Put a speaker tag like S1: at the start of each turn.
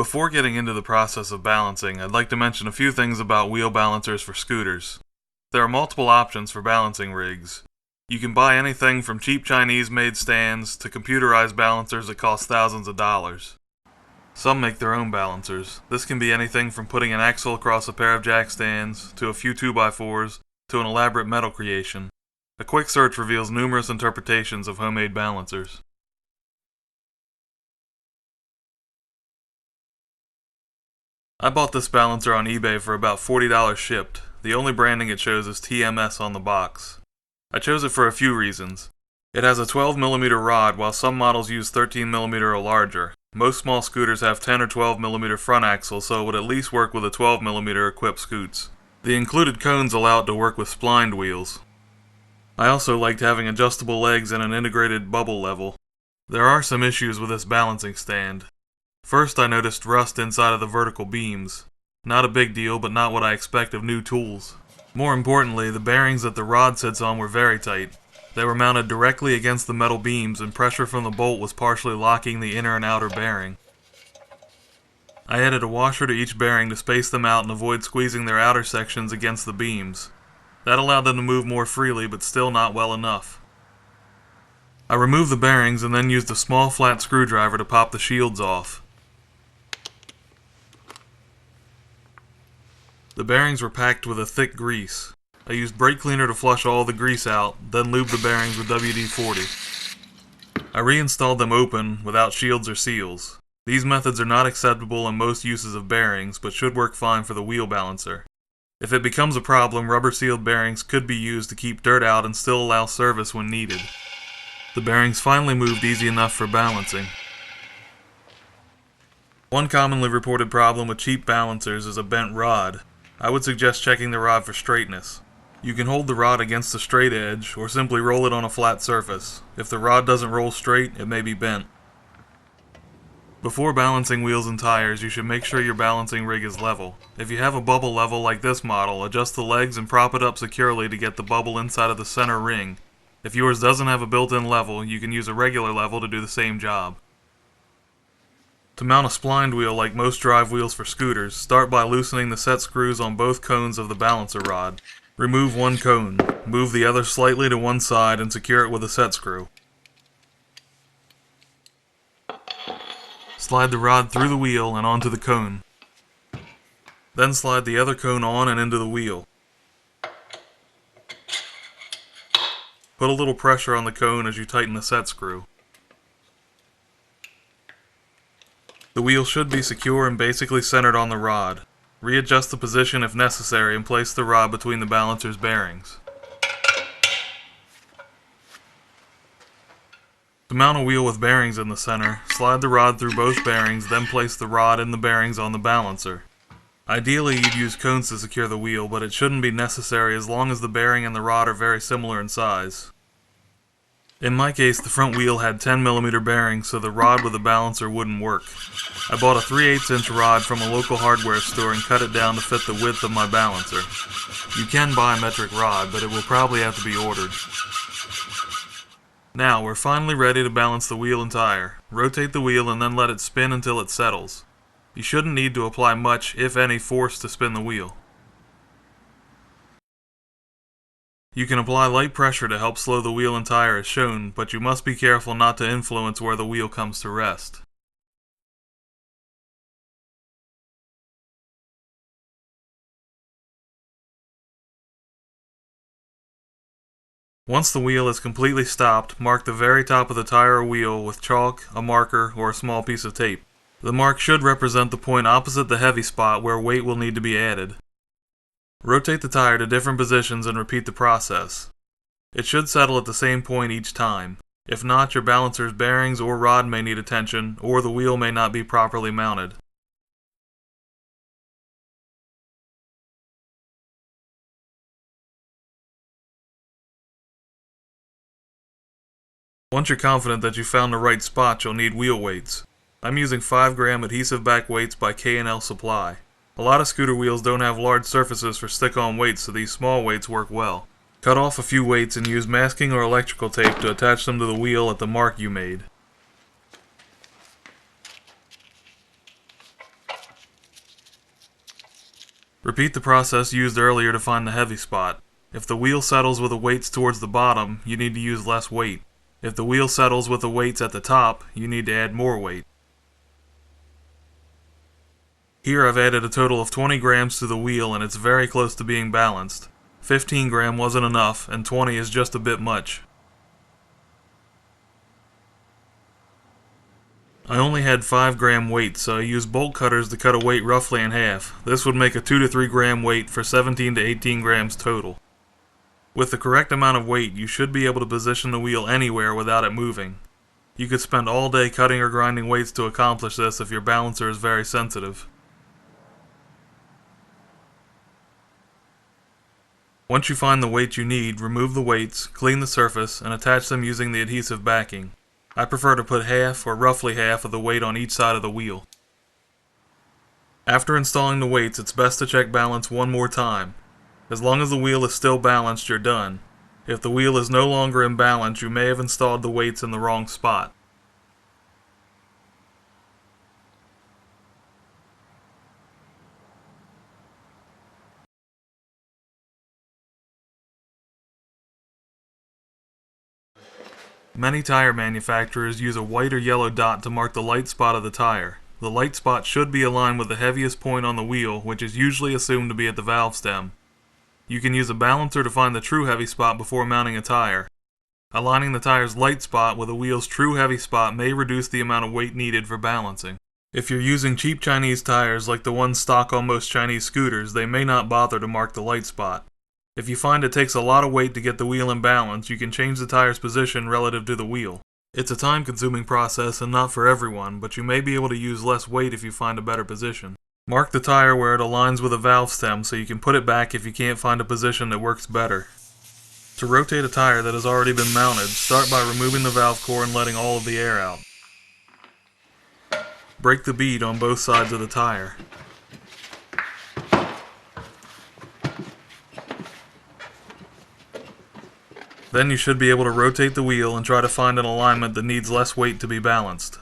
S1: Before getting into the process of balancing, I'd like to mention a few things about wheel balancers for scooters. There are multiple options for balancing rigs. You can buy anything from cheap Chinese-made stands to computerized balancers that cost thousands of dollars. Some make their own balancers. This can be anything from putting an axle across a pair of jack stands, to a few 2x4s, to an elaborate metal creation. A quick search reveals numerous interpretations of homemade balancers. I bought this balancer on eBay for about $40 shipped. The only branding it shows is TMS on the box. I chose it for a few reasons. It has a 12mm rod, while some models use 13mm or larger. Most small scooters have 10 or 12mm front axles, so it would at least work with a 12mm equipped scoots. The included cones allow it to work with splined wheels. I also liked having adjustable legs and an integrated bubble level. There are some issues with this balancing stand. First, I noticed rust inside of the vertical beams. Not a big deal, but not what I expect of new tools. More importantly, the bearings that the rod sits on were very tight. They were mounted directly against the metal beams, and pressure from the bolt was partially locking the inner and outer bearing. I added a washer to each bearing to space them out and avoid squeezing their outer sections against the beams. That allowed them to move more freely, but still not well enough. I removed the bearings and then used a small flat screwdriver to pop the shields off. The bearings were packed with a thick grease. I used brake cleaner to flush all the grease out, then lubed the bearings with WD-40. I reinstalled them open, without shields or seals. These methods are not acceptable in most uses of bearings, but should work fine for the wheel balancer. If it becomes a problem, rubber-sealed bearings could be used to keep dirt out and still allow service when needed. The bearings finally moved easy enough for balancing. One commonly reported problem with cheap balancers is a bent rod. I would suggest checking the rod for straightness. You can hold the rod against a straight edge, or simply roll it on a flat surface. If the rod doesn't roll straight, it may be bent. Before balancing wheels and tires, you should make sure your balancing rig is level. If you have a bubble level like this model, adjust the legs and prop it up securely to get the bubble inside of the center ring. If yours doesn't have a built-in level, you can use a regular level to do the same job. To mount a splined wheel like most drive wheels for scooters, start by loosening the set screws on both cones of the balancer rod. Remove one cone, move the other slightly to one side and secure it with a set screw. Slide the rod through the wheel and onto the cone. Then slide the other cone on and into the wheel. Put a little pressure on the cone as you tighten the set screw. The wheel should be secure and basically centered on the rod. Readjust the position if necessary and place the rod between the balancer's bearings. To mount a wheel with bearings in the center, slide the rod through both bearings, then place the rod and the bearings on the balancer. Ideally, you'd use cones to secure the wheel, but it shouldn't be necessary as long as the bearing and the rod are very similar in size. In my case, the front wheel had 10mm bearings, so the rod with the balancer wouldn't work. I bought a 3/8" rod from a local hardware store and cut it down to fit the width of my balancer. You can buy a metric rod, but it will probably have to be ordered. Now, we're finally ready to balance the wheel and tire. Rotate the wheel and then let it spin until it settles. You shouldn't need to apply much, if any, force to spin the wheel. You can apply light pressure to help slow the wheel and tire as shown, but you must be careful not to influence where the wheel comes to rest. Once the wheel is completely stopped, mark the very top of the tire or wheel with chalk, a marker, or a small piece of tape. The mark should represent the point opposite the heavy spot where weight will need to be added. Rotate the tire to different positions and repeat the process. It should settle at the same point each time. If not, your balancer's bearings or rod may need attention, or the wheel may not be properly mounted. Once you're confident that you found the right spot, you'll need wheel weights. I'm using 5-gram adhesive back weights by K&L Supply. A lot of scooter wheels don't have large surfaces for stick-on weights, so these small weights work well. Cut off a few weights and use masking or electrical tape to attach them to the wheel at the mark you made. Repeat the process used earlier to find the heavy spot. If the wheel settles with the weights towards the bottom, you need to use less weight. If the wheel settles with the weights at the top, you need to add more weight. Here I've added a total of 20 grams to the wheel and it's very close to being balanced. 15 gram wasn't enough and 20 is just a bit much. I only had 5 gram weight, so I used bolt cutters to cut a weight roughly in half. This would make a 2 to 3 gram weight for 17 to 18 grams total. With the correct amount of weight, you should be able to position the wheel anywhere without it moving. You could spend all day cutting or grinding weights to accomplish this if your balancer is very sensitive. Once you find the weight you need, remove the weights, clean the surface, and attach them using the adhesive backing. I prefer to put half or roughly half of the weight on each side of the wheel. After installing the weights, it's best to check balance one more time. As long as the wheel is still balanced, you're done. If the wheel is no longer in balance, you may have installed the weights in the wrong spot. Many tire manufacturers use a white or yellow dot to mark the light spot of the tire. The light spot should be aligned with the heaviest point on the wheel, which is usually assumed to be at the valve stem. You can use a balancer to find the true heavy spot before mounting a tire. Aligning the tire's light spot with the wheel's true heavy spot may reduce the amount of weight needed for balancing. If you're using cheap Chinese tires like the ones stock on most Chinese scooters, they may not bother to mark the light spot. If you find it takes a lot of weight to get the wheel in balance, you can change the tire's position relative to the wheel. It's a time-consuming process and not for everyone, but you may be able to use less weight if you find a better position. Mark the tire where it aligns with a valve stem so you can put it back if you can't find a position that works better. To rotate a tire that has already been mounted, start by removing the valve core and letting all of the air out. Break the bead on both sides of the tire. Then you should be able to rotate the wheel and try to find an alignment that needs less weight to be balanced.